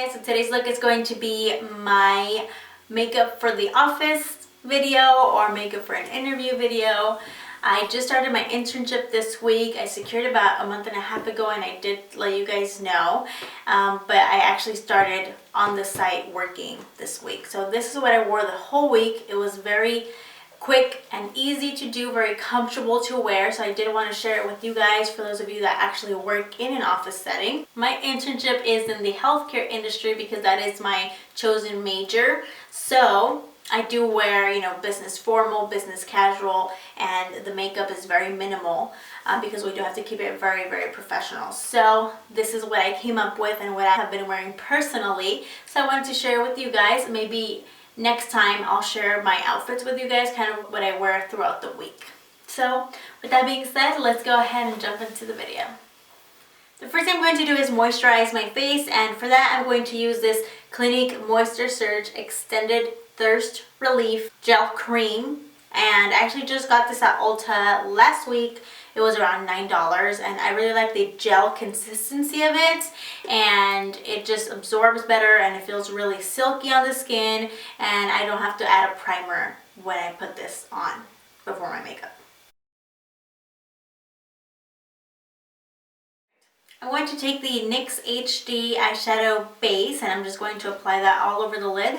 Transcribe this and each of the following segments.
Hey guys, so today's look is going to be my makeup for the office video or makeup for an interview video. I just started my internship this week. I secured about a month and a half ago and I did let you guys know. But I actually started on the site working this week. So this is what I wore the whole week. It was very quick and easy to do, very comfortable to wear, so I did want to share it with you guys for those of you that actually work in an office setting. My internship is in the healthcare industry because that is my chosen major, so I do wear, business formal, business casual, and the makeup is very minimal because we do have to keep it very, very professional. So this is what I came up with and what I have been wearing personally, so I wanted to share with you guys. Maybe next time I'll share my outfits with you guys, kind of what I wear throughout the week. So with that being said, let's go ahead and jump into the video. The first thing I'm going to do is moisturize my face, and for that I'm going to use this Clinique Moisture Surge Extended Thirst Relief Gel Cream. And I actually just got this at Ulta last week. It was around $9 and I really like the gel consistency of it, and it just absorbs better and it feels really silky on the skin, and I don't have to add a primer when I put this on before my makeup. I'm going to take the NYX HD eyeshadow base and I'm just going to apply that all over the lid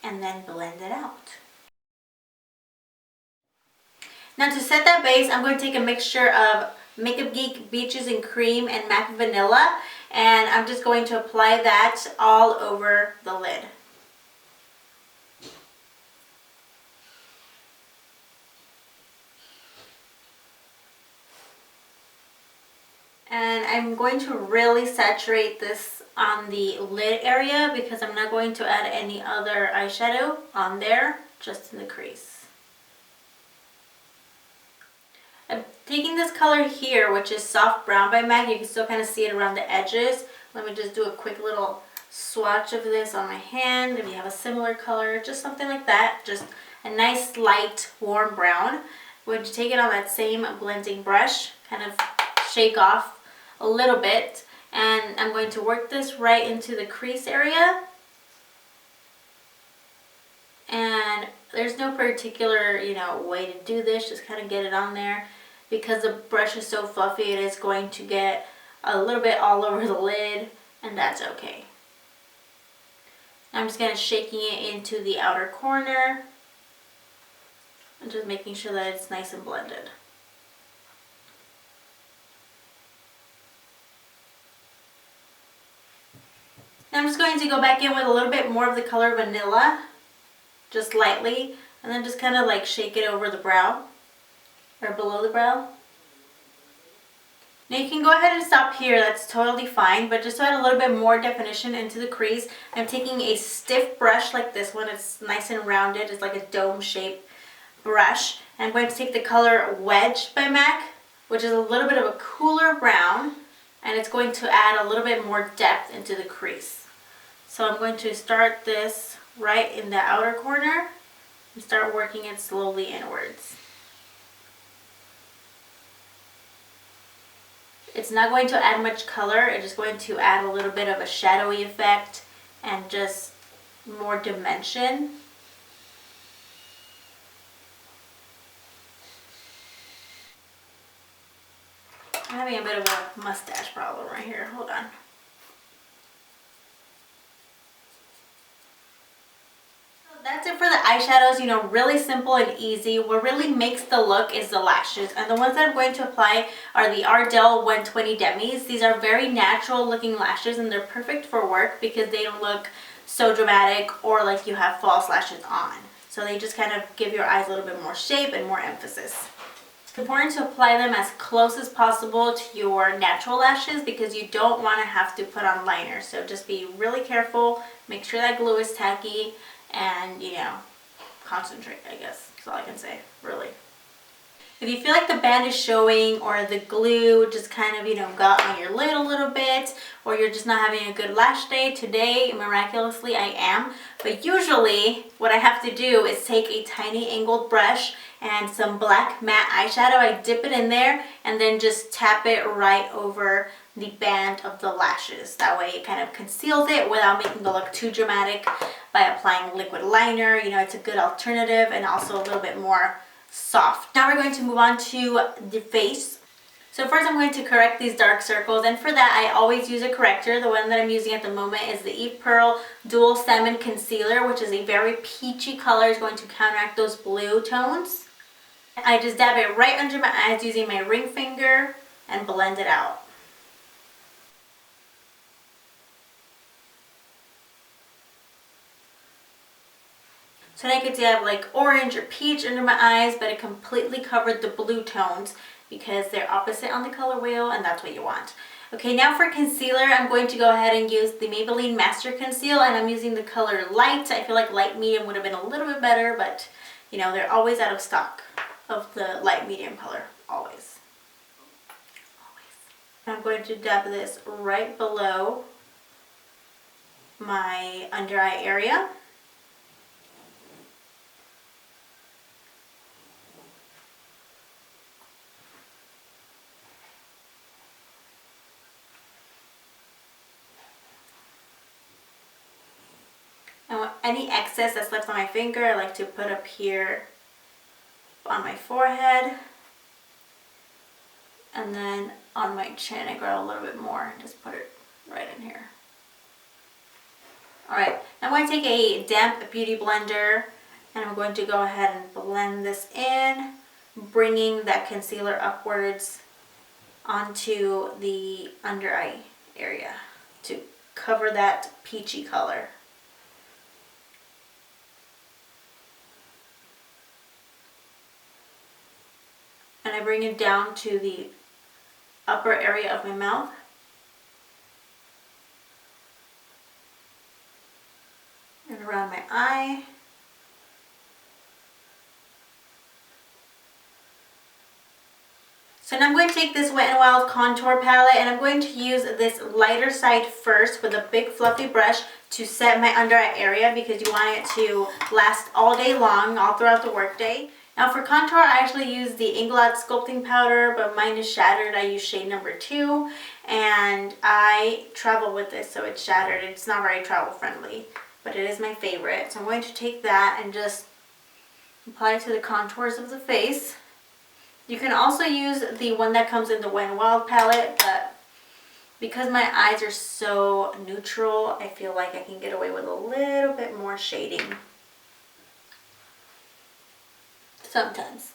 and then blend it out. Now to set that base, I'm going to take a mixture of Makeup Geek Beaches and Cream and MAC Vanilla, and I'm just going to apply that all over the lid. And I'm going to really saturate this on the lid area because I'm not going to add any other eyeshadow on there, just in the crease. I'm taking this color here, which is Soft Brown by MAC. You can still kind of see it around the edges. Let me just do a quick little swatch of this on my hand. If you have a similar color, just something like that, just a nice light warm brown. I'm going to take it on that same blending brush, kind of shake off a little bit, and I'm going to work this right into the crease area. And there's no particular, way to do this, just kind of get it on there. Because the brush is so fluffy, it is going to get a little bit all over the lid, and that's okay. I'm just kind of shaking it into the outer corner and just making sure that it's nice and blended. Now I'm just going to go back in with a little bit more of the color Vanilla, just lightly, and then just kind of like shake it over the brow or below the brow. Now you can go ahead and stop here, that's totally fine, but just to add a little bit more definition into the crease, I'm taking a stiff brush like this one. It's nice and rounded, it's like a dome shaped brush, and I'm going to take the color Wedge by MAC, which is a little bit of a cooler brown, and it's going to add a little bit more depth into the crease. So I'm going to start this right in the outer corner and start working it slowly inwards. It's not going to add much color, it's just going to add a little bit of a shadowy effect and just more dimension. I'm having a bit of a mustache problem right here, hold on. That's it for the eyeshadows, really simple and easy. What really makes the look is the lashes, and the ones that I'm going to apply are the Ardell 120 Demis. These are very natural looking lashes and they're perfect for work because they don't look so dramatic or like you have false lashes on. So they just kind of give your eyes a little bit more shape and more emphasis. It's important to apply them as close as possible to your natural lashes because you don't want to have to put on liner. So just be really careful, make sure that glue is tacky, and concentrate, I guess. That's all I can say, really. If you feel like the band is showing or the glue just kind of, got on your lid a little bit, or you're just not having a good lash day, today, miraculously, I am. But usually, what I have to do is take a tiny angled brush and some black matte eyeshadow. I dip it in there and then just tap it right over the band of the lashes. That way it kind of conceals it without making it look too dramatic by applying liquid liner. It's a good alternative and also a little bit more soft. Now we're going to move on to the face. So first I'm going to correct these dark circles, and for that I always use a corrector. The one that I'm using at the moment is the Eve Pearl Dual Salmon Concealer, which is a very peachy color. It's going to counteract those blue tones. I just dab it right under my eyes using my ring finger and blend it out. So now you can see I have like orange or peach under my eyes, but it completely covered the blue tones because they're opposite on the color wheel, and that's what you want. Okay, now for concealer, I'm going to go ahead and use the Maybelline Master Conceal, and I'm using the color Light. I feel like light medium would have been a little bit better, but they're always out of stock of the light medium color, always. I'm going to dab this right below my under eye area. And any excess that's left on my finger, I like to put up here on my forehead. And then on my chin, I grab a little bit more and just put it right in here. Alright, now I'm going to take a damp beauty blender and I'm going to go ahead and blend this in, bringing that concealer upwards onto the under eye area to cover that peachy color. And I bring it down to the upper area of my mouth. And around my eye. So now I'm going to take this Wet n Wild contour palette and I'm going to use this lighter side first with a big fluffy brush to set my under eye area, because you want it to last all day long, all throughout the workday. Now for contour, I actually use the Inglot Sculpting Powder, but mine is shattered. I use shade number 2, and I travel with this, so it's shattered. It's not very travel friendly, but it is my favorite. So I'm going to take that and just apply it to the contours of the face. You can also use the one that comes in the Wet n Wild palette, but because my eyes are so neutral, I feel like I can get away with a little bit more shading. Sometimes.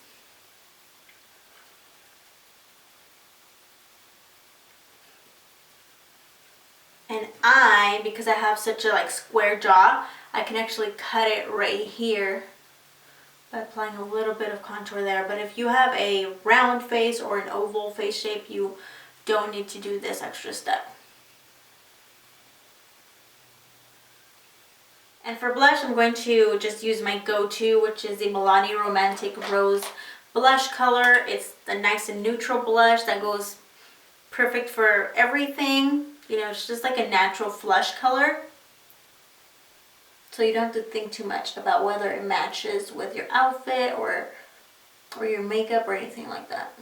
And because I have such a square jaw, I can actually cut it right here by applying a little bit of contour there. But if you have a round face or an oval face shape, you don't need to do this extra step. And for blush, I'm going to just use my go-to, which is the Milani Romantic Rose blush color. It's the nice and neutral blush that goes perfect for everything. It's just like a natural flush color. So you don't have to think too much about whether it matches with your outfit or your makeup or anything like that.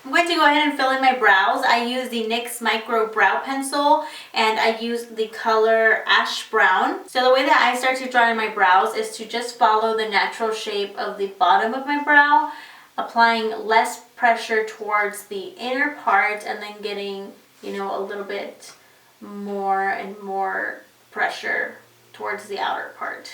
I'm going to go ahead and fill in my brows. I use the NYX Micro Brow Pencil and I use the color Ash Brown. So the way that I start to draw in my brows is to just follow the natural shape of the bottom of my brow, applying less pressure towards the inner part and then getting, a little bit more and more pressure towards the outer part.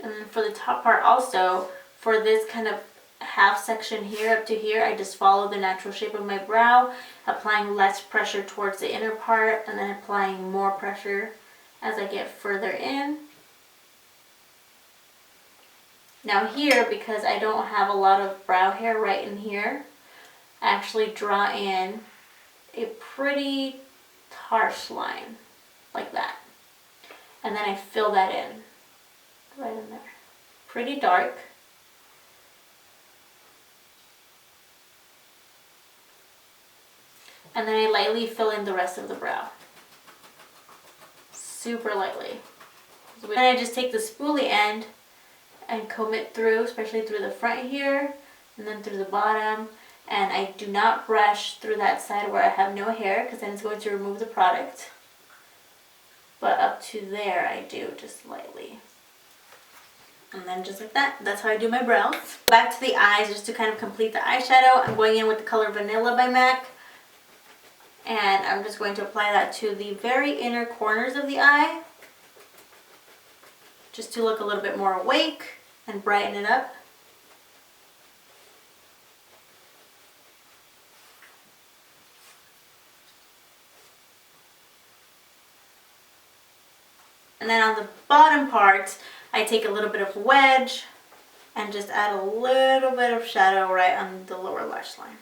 And then for the top part also, for this kind of half section here up to here, I just follow the natural shape of my brow, applying less pressure towards the inner part and then applying more pressure as I get further in. Now here, because I don't have a lot of brow hair right in here, I actually draw in a pretty harsh line, like that. And then I fill that in, right in there. Pretty dark. And then I lightly fill in the rest of the brow. Super lightly. Then I just take the spoolie end and comb it through, especially through the front here, and then through the bottom. And I do not brush through that side where I have no hair, because then it's going to remove the product. But up to there I do, just lightly. And then just like that, that's how I do my brows. Back to the eyes, just to kind of complete the eyeshadow. I'm going in with the color Vanilla by MAC. And I'm just going to apply that to the very inner corners of the eye, just to look a little bit more awake and brighten it up. And then on the bottom part, I take a little bit of wedge and just add a little bit of shadow right on the lower lash line.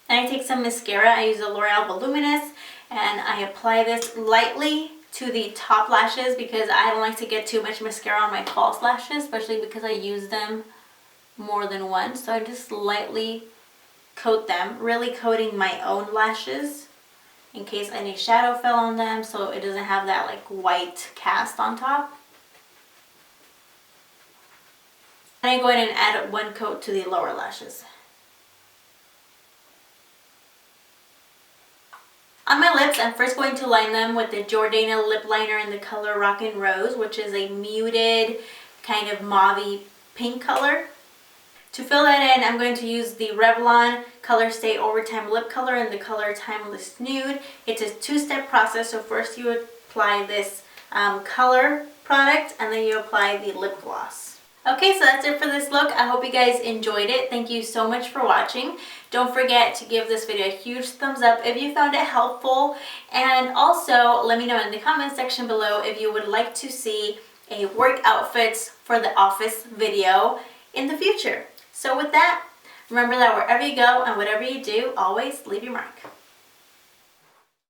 And I take some mascara. I use a L'Oreal Voluminous, and I apply this lightly to the top lashes because I don't like to get too much mascara on my false lashes, especially because I use them more than once. So I just lightly coat them, really coating my own lashes in case any shadow fell on them, so it doesn't have that like white cast on top. And I go ahead and add one coat to the lower lashes. On my lips, I'm first going to line them with the Jordana lip liner in the color Rockin' Rose, which is a muted kind of mauve-y pink color. To fill that in, I'm going to use the Revlon Color Stay Overtime Lip Color in the color Timeless Nude. It's a two-step process, so first you apply this color product and then you apply the lip gloss. Okay, so that's it for this look. I hope you guys enjoyed it. Thank you so much for watching. Don't forget to give this video a huge thumbs up if you found it helpful. And also, let me know in the comment section below if you would like to see a work outfits for the office video in the future. So with that, remember that wherever you go and whatever you do, always leave your mark.